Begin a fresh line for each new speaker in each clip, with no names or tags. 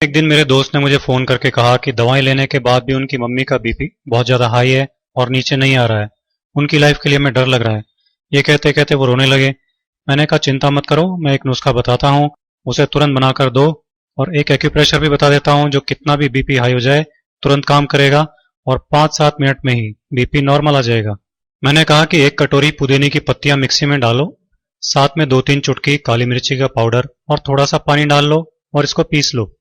एक दिन मेरे दोस्त ने मुझे फोन करके कहा कि दवाएं लेने के बाद भी उनकी मम्मी का बीपी बहुत ज्यादा हाई है और नीचे नहीं आ रहा है। उनकी लाइफ के लिए हमें डर लग रहा है। ये कहते कहते वो रोने लगे। मैंने कहा चिंता मत करो, मैं एक नुस्खा बताता हूँ, उसे तुरंत बनाकर दो। और एक एक्यूप्रेशर भी बता देता हूँ जो कितना भी बीपी हाई हो जाए तुरंत काम करेगा और 5-7 मिनट में ही बीपी नॉर्मल आ जाएगा। मैंने कहा कि एक कटोरी पुदीने की पत्तियां मिक्सी में डालो, साथ में 2-3 चुटकी काली मिर्ची का पाउडर और थोड़ा सा पानी डाल लो और इसको पीस लो।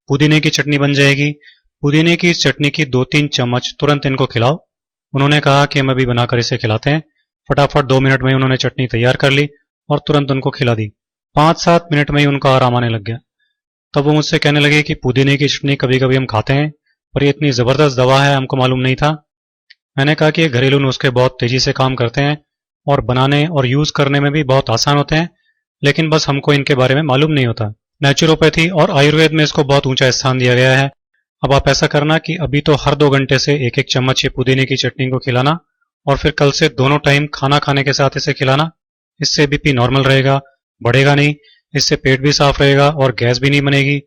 पुदीने की चटनी बन जाएगी। पुदीने की चटनी की 2-3 चम्मच तुरंत इनको खिलाओ। उन्होंने कहा कि हम अभी बनाकर इसे खिलाते हैं। फटाफट 2 मिनट में ही उन्होंने चटनी तैयार कर ली और तुरंत उनको खिला दी। 5-7 मिनट में ही उनका आराम आने लग गया। तब वो मुझसे कहने लगे कि पुदीने की चटनी कभी कभी हम खाते हैं, पर ये इतनी जबरदस्त दवा है हमको मालूम नहीं था। मैंने कहा कि ये घरेलू नुस्खे बहुत तेजी से काम करते हैं और बनाने और यूज करने में भी बहुत आसान होते हैं, लेकिन बस हमको इनके बारे में मालूम नहीं होता। नेचुरोपैथी और आयुर्वेद में इसको बहुत ऊंचा स्थान दिया गया है। अब आप ऐसा करना कि अभी तो हर 2 घंटे से एक एक चम्मच ये पुदीने की चटनी को खिलाना और फिर कल से दोनों टाइम खाना खाने के साथ इसे खिलाना। इससे बीपी नॉर्मल रहेगा, बढ़ेगा नहीं। इससे पेट भी साफ रहेगा और गैस भी नहीं बनेगी,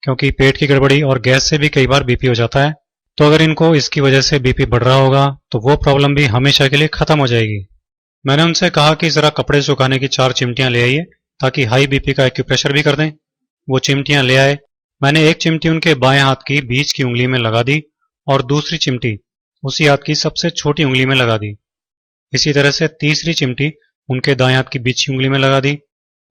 क्योंकि पेट की गड़बड़ी और गैस से भी कई बार बीपी हो जाता है। तो अगर इनको इसकी वजह से बीपी बढ़ रहा होगा तो वो प्रॉब्लम भी हमेशा के लिए खत्म हो जाएगी। मैंने उनसे कहा कि जरा कपड़े सुखाने की 4 चिमटियां ले आइए ताकि हाई बीपी का एक्यूप्रेशर भी कर दें। वो चिमटियां ले आए। मैंने एक चिमटी उनके बाएं हाथ की बीच की उंगली में लगा दी और दूसरी चिमटी उसी हाथ की सबसे छोटी उंगली में लगा दी। इसी तरह से तीसरी चिमटी उनके दाएं हाथ की बीच की उंगली में लगा दी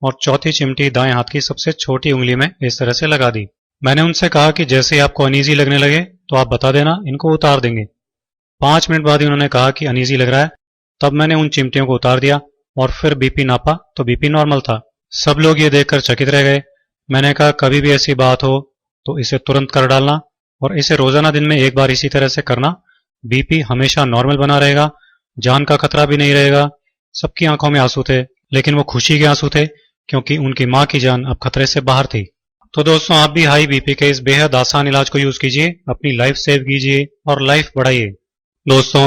और चौथी चिमटी दाएं हाथ की सबसे छोटी उंगली में इस तरह से लगा दी। मैंने उनसे कहा कि जैसे ही आपको अनईजी लगने लगे तो आप बता देना, इनको उतार देंगे। 5 मिनट बाद ही उन्होंने कहा कि अनईजी लग रहा है। तब मैंने उन चिमटियों को उतार दिया और फिर बीपी नापा तो बीपी नॉर्मल था। सब लोग ये देखकर चकित रह गए। मैंने कहा कभी भी ऐसी बात हो तो इसे तुरंत कर डालना और इसे रोजाना दिन में एक बार इसी तरह से करना। बीपी हमेशा नॉर्मल बना रहेगा, जान का खतरा भी नहीं रहेगा। सबकी आंखों में आंसू थे, लेकिन वो खुशी के आंसू थे, क्योंकि उनकी मां की जान अब खतरे से बाहर थी। तो दोस्तों, आप भी हाई बीपी के इस बेहद आसान इलाज को यूज कीजिए, अपनी लाइफ सेव कीजिए और लाइफ बढ़ाइए। दोस्तों,